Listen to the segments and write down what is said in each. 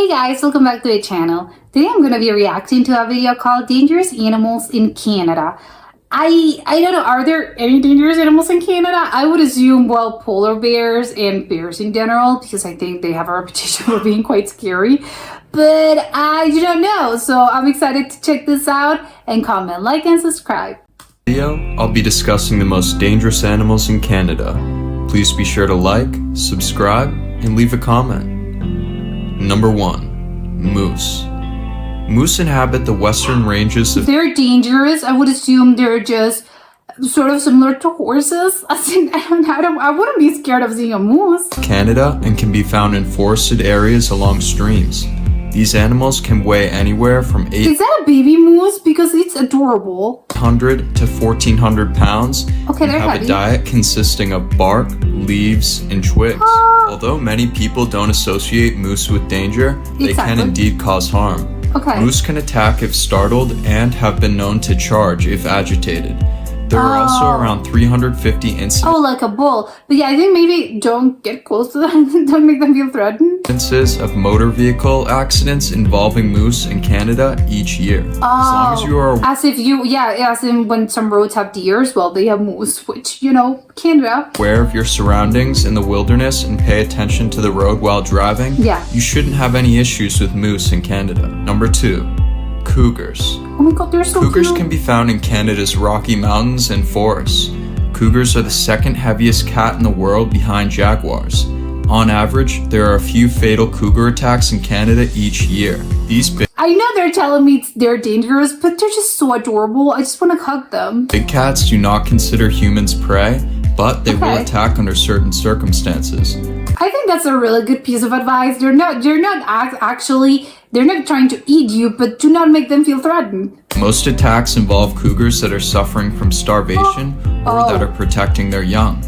Hey guys, welcome back to the channel. Today I'm going to be reacting to a video called Dangerous Animals in Canada. I don't know, are there any dangerous animals in Canada? I would assume, well, polar bears and bears in general, because I think they have a reputation for being quite scary. But I do not know, so I'm excited to check this out, and comment, like, and subscribe. Video, I'll be discussing the most dangerous animals in Canada. Please be sure to like, subscribe, and leave a comment. Number 1. Moose. Moose inhabit the western ranges of They're dangerous. I would assume they're just sort of similar to horses. I wouldn't be scared of seeing a moose. Canada and can be found in forested areas along streams. These animals can weigh anywhere from Is that a baby moose? Because it's adorable. 800 to 1,400 pounds Okay, and they're have heavy. a diet consisting of bark, leaves, and twigs. Although many people don't associate moose with danger, they can Exactly. indeed cause harm. Okay. Moose can attack if startled and have been known to charge if agitated. There are also around 350 Oh, like a bull. But yeah, I think maybe don't get close to them. Don't make them feel threatened. instances of motor vehicle accidents involving moose in Canada each year. As long as you are As if you, yeah, as in when some roads have deers, well, they have moose, which, you know, Canada. aware of your surroundings in the wilderness and pay attention to the road while driving, Yeah. you shouldn't have any issues with moose in Canada. Number 2. Cougars. Oh my god, they're so Cougars cute. can be found in Canada's Rocky Mountains and forests. Cougars are the second heaviest cat in the world behind jaguars. On average, there are a few fatal cougar attacks in Canada each year. These I know they're telling me they're dangerous, but they're just so adorable. I just want to hug them. big cats do not consider humans prey, but they will Okay. attack under certain circumstances. I think that's a really good piece of advice. They're not actually, they're not trying to eat you, but do not make them feel threatened. Most attacks involve cougars that are suffering from starvation or that are protecting their young.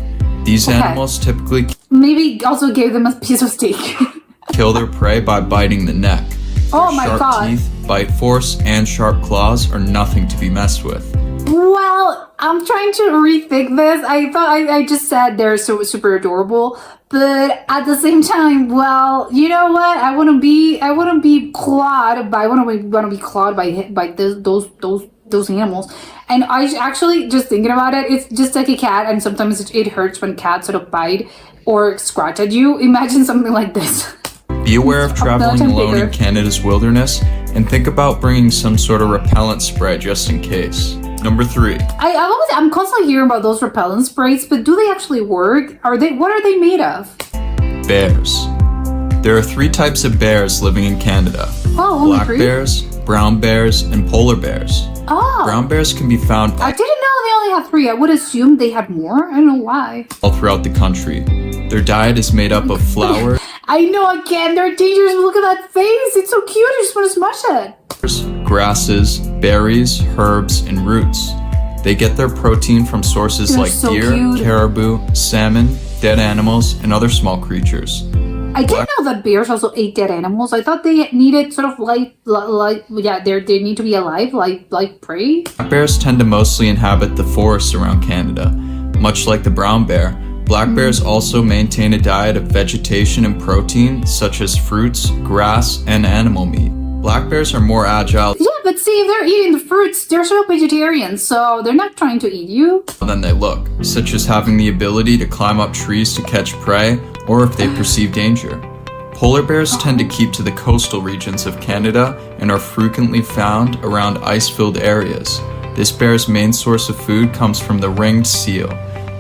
These Okay. animals typically Maybe also give them a piece of steak. kill their prey by biting the neck. Oh Their my sharp god. teeth, bite force, and sharp claws are nothing to be messed with. Well, I'm trying to rethink this. I thought I just said they're so super adorable, but at the same time, well, you know what? I want to be clawed by. I want to be clawed by those animals. And I actually just thinking about it, it's just like a cat, and sometimes it hurts when cats sort of bite or scratch at you. Imagine something like this. Be aware of traveling time alone bigger. in Canada's wilderness and think about bringing some sort of repellent spray just in case. Number 3. I'm constantly hearing about those repellent sprays, but do they actually work? What are they made of? Bears. There are 3 types of bears living in Canada. Oh, only Black 3? bears, brown bears, and polar bears. Oh. Brown bears can be found I didn't know they only have 3. I would assume they had more. I don't know why. all throughout the country. Their diet is made up of flowers, I know, again, they're dangerous. Look at that face. It's so cute. I just want to smush it. grasses, berries, herbs, and roots. They get their protein from sources They're like so deer, cute. caribou, salmon, dead animals, and other small creatures. I didn't know that bears also ate dead animals. I thought they needed sort of like they need to be alive, like prey. Black bears tend to mostly inhabit the forests around Canada. Much like the brown bear, black bears also maintain a diet of vegetation and protein, such as fruits, grass, and animal meat. Black bears are more agile Yeah, but see, if they're eating the fruits, they're sort of vegetarians, so they're not trying to eat you. than they look, such as having the ability to climb up trees to catch prey, or if they perceive danger. Polar bears tend to keep to the coastal regions of Canada and are frequently found around ice-filled areas. This bear's main source of food comes from the ringed seal.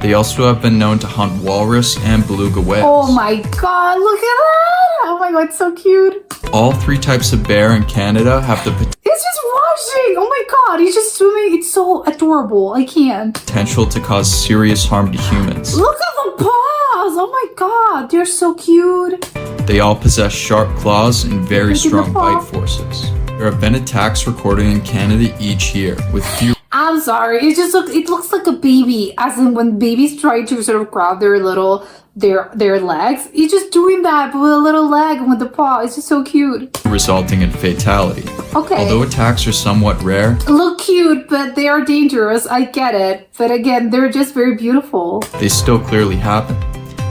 They also have been known to hunt walrus and beluga whales. Oh my god, look at that! Oh my god, so cute. All 3 types of bear in Canada have the It's just washing! Oh my god, he's just swimming. It's so adorable. I can't. potential to cause serious harm to humans. Look at the paws! Oh my god, they're so cute. They all possess sharp claws and very Look at the strong paw. bite forces. There have been attacks recorded in Canada each year, with few I'm sorry. It looks like a baby. As in when babies try to sort of grab their little their legs. He's just doing that but with a little leg and with the paw. It's just so cute. resulting in fatality. Okay. Although attacks are somewhat rare, Look cute, but they are dangerous. I get it. But again, they're just very beautiful. they still clearly happen.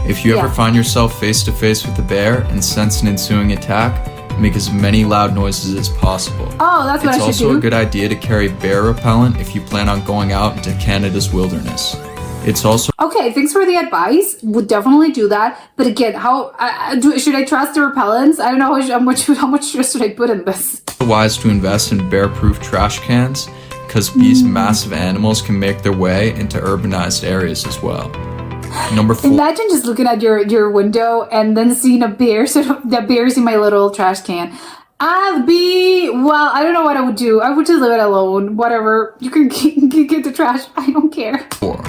If you ever Yeah. find yourself face to face with a bear and sense an ensuing attack, make as many loud noises as possible. Oh, that's what It's I should also do. a good idea to carry bear repellent if you plan on going out into Canada's wilderness. It's also Okay, thanks for the advice. Would definitely do that. But again, should I trust the repellents? I don't know how much should I put in this. wise to invest in bear-proof trash cans because these massive animals can make their way into urbanized areas as well. Number 4. Imagine just looking at your window and then seeing a bear, the bear's in my little trash can. I don't know what I would do. I would just leave it alone. Whatever. You can get the trash. I don't care. 4.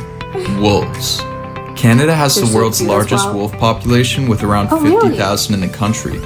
Wolves. Canada has They're the so world's cute as largest well. wolf population with around Oh, really? 50,000 in the country.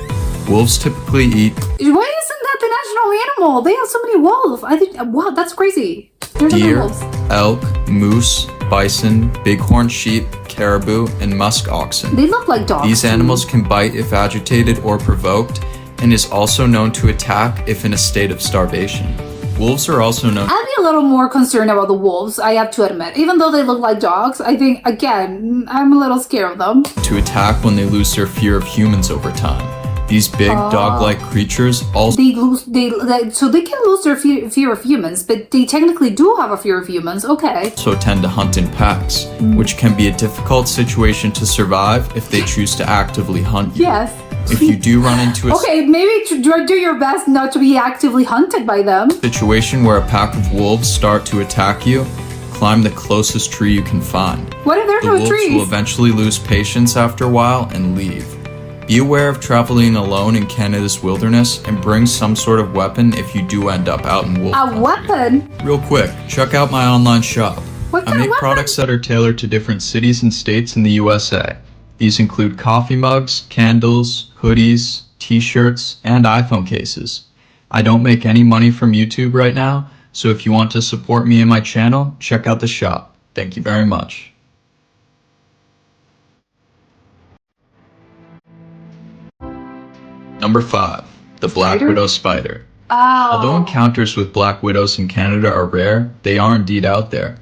Wolves typically eat Why isn't that the national animal? They have so many wolves. I think, wow, that's crazy. There's so many deer, wolves. elk, moose, bison, bighorn sheep, caribou, and musk oxen. They look like dogs. These too. animals can bite if agitated or provoked, and is also known to attack if in a state of starvation. Wolves are also known I'd be a little more concerned about the wolves, I have to admit. Even though they look like dogs, I think, again, I'm a little scared of them. to attack when they lose their fear of humans over time. These big dog-like creatures also So they can lose their fear of humans, but they technically do have a fear of humans. Okay. tend to hunt in packs, which can be a difficult situation to survive if they choose to actively hunt you. Yes. If you do run into a Okay, maybe do your best not to be actively hunted by them. situation where a pack of wolves start to attack you, climb the closest tree you can find. What if there's The no wolves trees? will eventually lose patience after a while and leave. Be aware of traveling alone in Canada's wilderness and bring some sort of weapon if you do end up out in wolf A country. weapon? Real quick, check out my online shop. What I kind of make weapon? products that are tailored to different cities and states in the USA. These include coffee mugs, candles, hoodies, t-shirts, and iPhone cases. I don't make any money from YouTube right now, so if you want to support me and my channel, check out the shop. Thank you very much. Number 5. The Black Spider? Widow Spider. Oh. Although encounters with black widows in Canada are rare, they are indeed out there.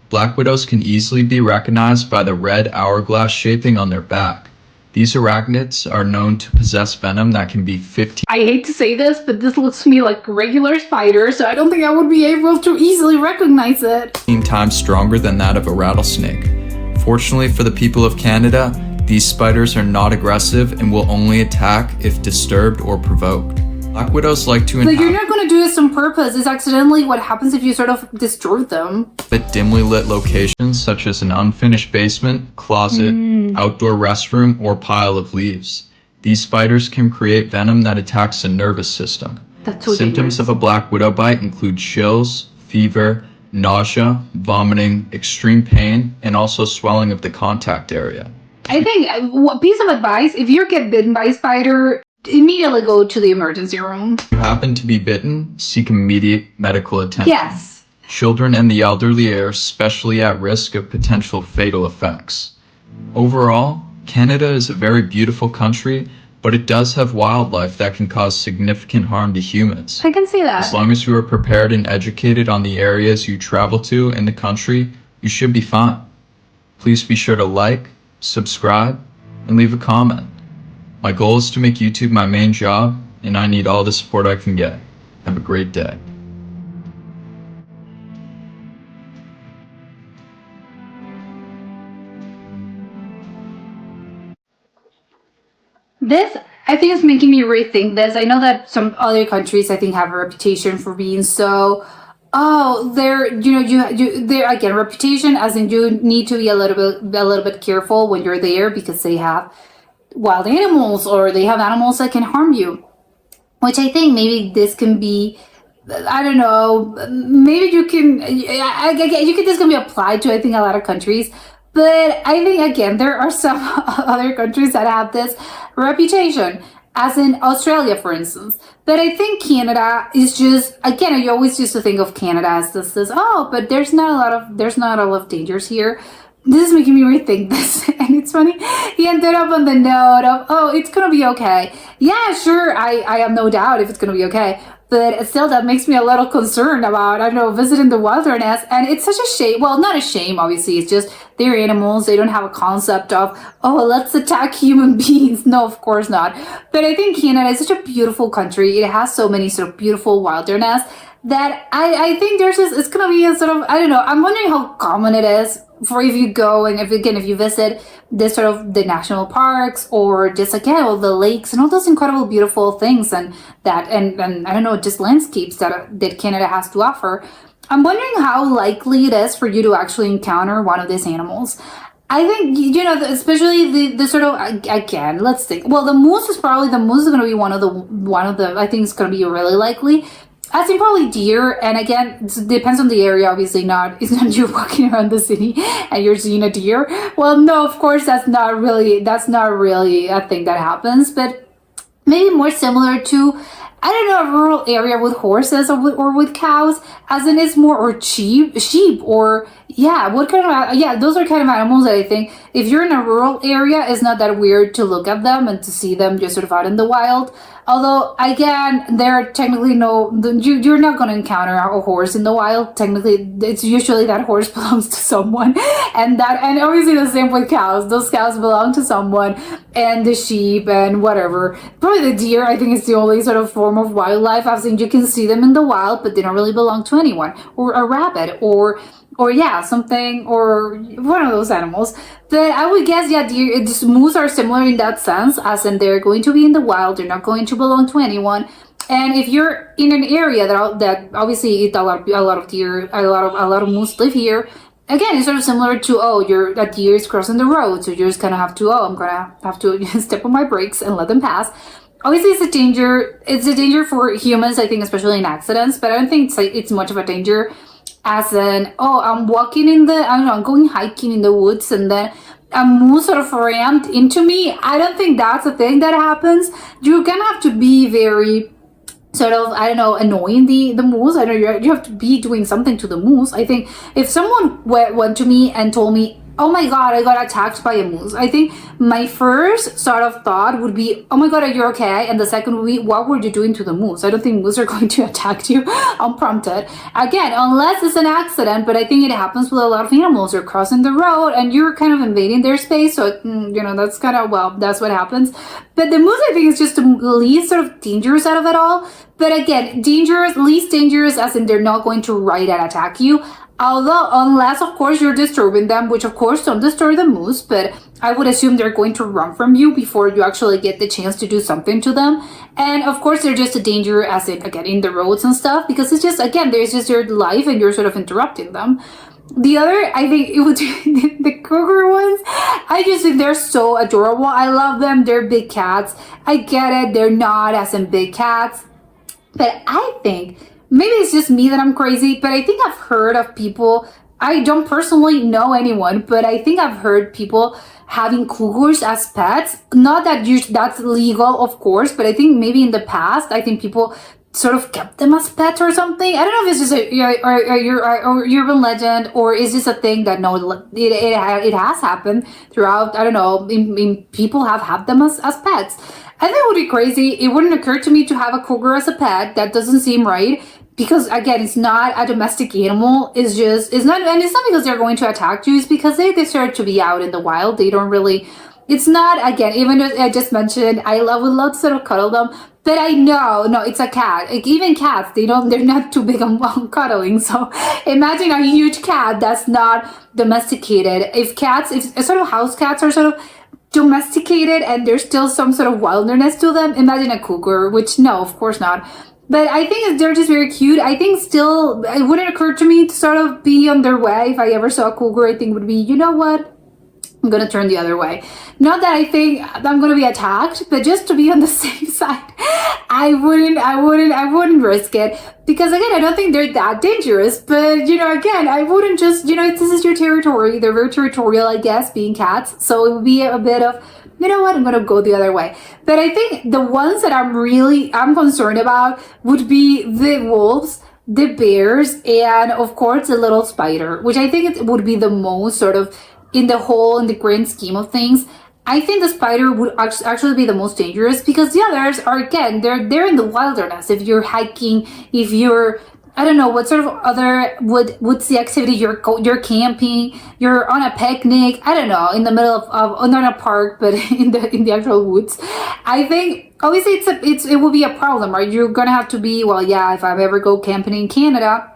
Black widows can easily be recognized by the red hourglass shaping on their back. These arachnids are known to possess venom that can be 15 I hate to say this, but this looks to me like a regular spider, so I don't think I would be able to easily recognize it. times stronger than that of a rattlesnake. Fortunately for the people of Canada, these spiders are not aggressive and will only attack if disturbed or provoked. Black widows like to But you're inhabit not going to do this on purpose. It's accidentally what happens if you sort of destroy them. dimly lit locations such as an unfinished basement, closet, outdoor restroom, or pile of leaves. These spiders can create venom that attacks the nervous system. That's so Symptoms of a black widow bite include chills, fever, nausea, vomiting, extreme pain, and also swelling of the contact area. I think what piece of advice: if you get bitten by a spider, immediately go to the emergency room. If you happen to be bitten, seek immediate medical attention. Yes. Children and the elderly are especially at risk of potential fatal effects. Overall, Canada is a very beautiful country, but it does have wildlife that can cause significant harm to humans. I can see As that. long as you are prepared and educated on the areas you travel to in the country, you should be fine. Please be sure to like, subscribe, and leave a comment. My goal is to make YouTube my main job, and I need all the support I can get. Have a great day. This, I think, is making me rethink this. I know that some other countries, I think, have a reputation for being so. Oh, they're they're again reputation, as in you need to be a little bit careful when you're there because they have wild animals or they have animals that can harm you. Which I think maybe this can be. I don't know. Maybe you can. This can be applied to, I think, a lot of countries. But I think, again, there are some other countries that have this reputation, as in Australia, for instance. But I think Canada is just, again, you always used to think of Canada as this, but there's not a lot of dangers here. this is making me rethink this. And it's funny, he ended up on the note of, oh, it's gonna be okay. Yeah, sure, I have no doubt if it's gonna be okay. But still, that makes me a little concerned about, I don't know, visiting the wilderness. And it's such a shame. Well, not a shame, obviously. It's just they're animals. They don't have a concept of, oh, let's attack human beings. No, of course not. But I think Canada is such a beautiful country. It has so many sort of beautiful wilderness that I think there's this, it's going to be a sort of, I don't know, I'm wondering how common it is for if you go and if you visit this sort of the national parks or just again all the lakes and all those incredible beautiful things and that and I don't know, just landscapes that Canada has to offer. I'm wondering how likely it is for you to actually encounter one of these animals. I think, you know, especially the sort of, again, let's think. Well, the moose is going to be one of the, I think it's going to be really likely. I think probably deer, and again, it depends on the area, obviously it's not you walking around the city and you're seeing a deer. Well, no, of course, that's not really a thing that happens, but maybe more similar to, I don't know, a rural area with horses or with cows, as in it's more, or sheep, or yeah, those are kind of animals that I think if you're in a rural area, it's not that weird to look at them and to see them just sort of out in the wild. Although, again, there are technically you're not going to encounter a horse in the wild. Technically, it's usually that horse belongs to someone. And obviously the same with cows. Those cows belong to someone, and the sheep and whatever. Probably the deer, I think, is the only sort of form of wildlife I've seen. You can see them in the wild, but they don't really belong to anyone. Or a rabbit, or yeah, something, or one of those animals. But I would guess, yeah, moose are similar in that sense, as in they're going to be in the wild, they're not going to belong to anyone. And if you're in an area that obviously eat a lot of deer, a lot of moose live here, again, it's sort of similar to, a deer is crossing the road, so you're just gonna have to, I'm gonna have to step on my brakes and let them pass. Obviously, it's a danger for humans, I think, especially in accidents, but I don't think it's much of a danger as in, I'm going hiking in the woods and then a moose sort of rammed into me. I don't think that's a thing that happens. You're gonna have to be very sort of, I don't know, annoying the moose. I know you have to be doing something to the moose. I think if someone went to me and told me, oh my god, I got attacked by a moose, I think my first sort of thought would be, oh my god, are you okay? And the second would be, what were you doing to the moose? I don't think moose are going to attack you unprompted. Again, unless it's an accident, but I think it happens with a lot of animals. You're crossing the road and you're kind of invading their space, so that's kind of, that's what happens. But the moose, I think, is just the least sort of dangerous out of it all. But again, least dangerous as in they're not going to right and attack you. Although, unless, of course, you're disturbing them, which, of course, don't disturb the moose, but I would assume they're going to run from you before you actually get the chance to do something to them. And, of course, they're just a danger as in, again, in the roads and stuff, because it's just, again, there's just your life and you're sort of interrupting them. The other, I think it would be the cougar ones. I just think they're so adorable. I love them. They're big cats. I get it. They're not as in big cats. But I think, maybe it's just me that I'm crazy, but I think I've heard of people, I don't personally know anyone, but I think I've heard people having cougars as pets. Not that that's legal, of course, but I think maybe in the past, I think people sort of kept them as pets or something. I don't know if it's just a urban legend, or is this a thing that it has happened throughout, I don't know, people have had them as pets. I think it would be crazy. It wouldn't occur to me to have a cougar as a pet. That doesn't seem right. Because again, it's not a domestic animal. It's not because they're going to attack you. It's because they deserve to be out in the wild. They don't really, it's not, again, even though I just mentioned, would love to sort of cuddle them. But I know, no, it's a cat. Like, even cats, they're not too big on cuddling. So imagine a huge cat that's not domesticated. If sort of house cats are sort of domesticated and there's still some sort of wilderness to them, imagine a cougar, which no, of course not. But I think they're just very cute. I think still, it wouldn't occur to me to sort of be on their way. If I ever saw a cougar, I think it would be, you know what? I'm going to turn the other way. Not that I think I'm going to be attacked, but just to be on the safe side, I wouldn't risk it. Because again, I don't think they're that dangerous. But, again, I wouldn't just, this is your territory. They're very territorial, I guess, being cats. So it would be a bit of, you know what, I'm going to go the other way. But I think the ones that I'm concerned about would be the wolves, the bears, and of course the little spider, which I think it would be the most sort of in the grand scheme of things, I think the spider would actually be the most dangerous, because the others are, again, they're in the wilderness. If you're hiking, if you're, I don't know what sort of other woodsy activity you're camping, you're on a picnic, I don't know, in the middle of not a park, but in the actual woods. I think obviously it will be a problem, right? You're gonna have to be, well, yeah, if I ever go camping in Canada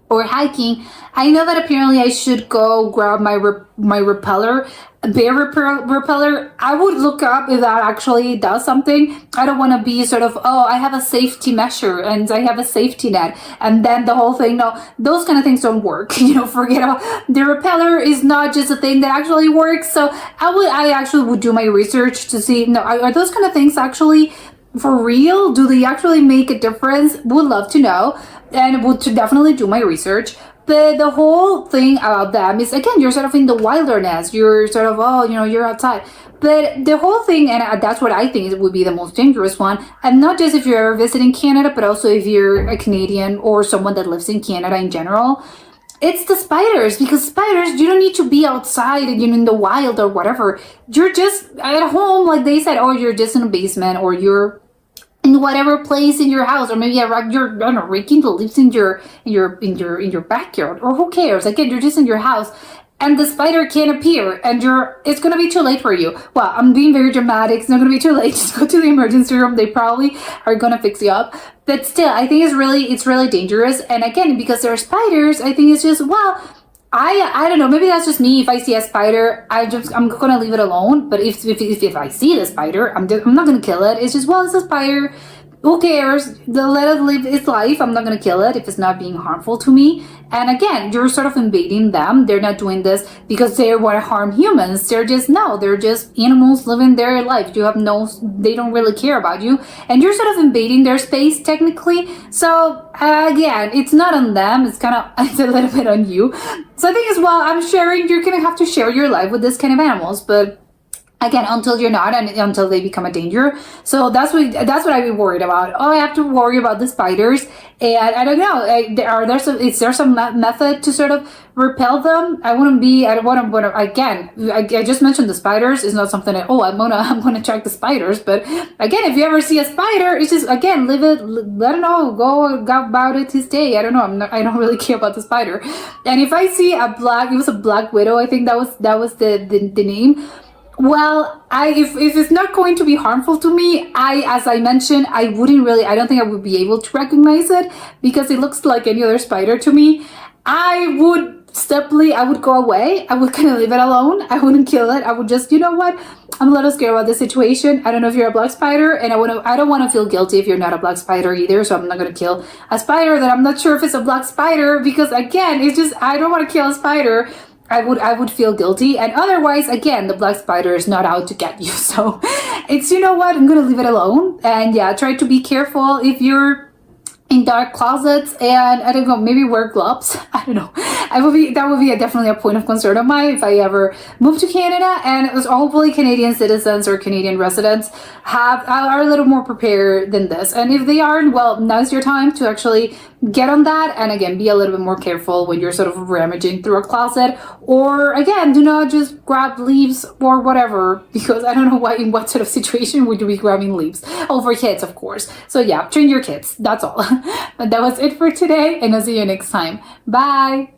or hiking, I know that apparently I should go grab my repeller, bear repeller. I would look up if that actually does something. I don't want to be sort of, oh, I have a safety measure and I have a safety net, and then the whole thing. No, those kind of things don't work. Forget about the repeller is not just a thing that actually works. So I actually would do my research to see, no, are those kind of things actually for real? Do they actually make a difference? Would love to know, and would to definitely do my research. But the whole thing about them is, again, you're sort of in the wilderness. You're sort of, oh, you're outside. But the whole thing, and that's what I think would be the most dangerous one, and not just if you're ever visiting Canada, but also if you're a Canadian or someone that lives in Canada in general, it's the spiders. Because spiders, you don't need to be outside and in the wild or whatever. You're just at home, like they said, or you're just in a basement, or you're in whatever place in your house, or maybe you're, I don't know, raking the leaves in your backyard, or who cares? Again, you're just in your house, and the spider can appear, and it's gonna be too late for you. Well, I'm being very dramatic. It's not gonna be too late. Just go to the emergency room. They probably are gonna fix you up. But still, I think it's really dangerous. And again, because there are spiders, I think it's just, well, I don't know, maybe that's just me. If I see a spider, I'm gonna leave it alone. But if I see the spider, I'm not gonna kill it. It's just, well, it's a spider. Who cares? Let it live its life. I'm not gonna kill it if it's not being harmful to me. And again, you're sort of invading them. They're not doing this because they want to harm humans. They're just animals living their life. They don't really care about you, and you're sort of invading their space technically. So again, it's not on them. It's a little bit on you. So I think as well, you're gonna have to share your life with this kind of animals, but again, until you're not, and until they become a danger. So that's what I'd be worried about. Oh, I have to worry about the spiders, and I don't know. Is there some method to sort of repel them? I don't want to. Again, I just mentioned the spiders is not something that, oh, I'm gonna track the spiders. But again, if you ever see a spider, it's just, again, let it know, go about it his day. I don't know. I don't really care about the spider. And if I see it was a black widow. I think that was the name. Well, if it's not going to be harmful to me, as I mentioned, I don't think I would be able to recognize it, because it looks like any other spider to me. I would go away. I would kind of leave it alone. I wouldn't kill it. I would just, you know what? I'm a little scared about this situation. I don't know if you're a black spider, and I don't want to feel guilty if you're not a black spider either, so I'm not going to kill a spider that I'm not sure if it's a black spider, because again, it's just, I don't want to kill a spider. I would feel guilty, and otherwise, again, the black spider is not out to get you. So it's, you know what, I'm gonna leave it alone. And yeah, try to be careful if you're in dark closets, and I don't know, maybe wear gloves. I don't know. That would be definitely a point of concern of mine if I ever move to Canada. And it was hopefully Canadian citizens or Canadian residents are a little more prepared than this. And if they aren't, well, now's your time to actually get on that, and again, be a little bit more careful when you're sort of rummaging through a closet, or again, do not just grab leaves or whatever, because I don't know in what sort of situation would you be grabbing leaves. Oh, for kids, of course. So yeah, train your kids. That's all. But that was it for today, and I'll see you next time. Bye.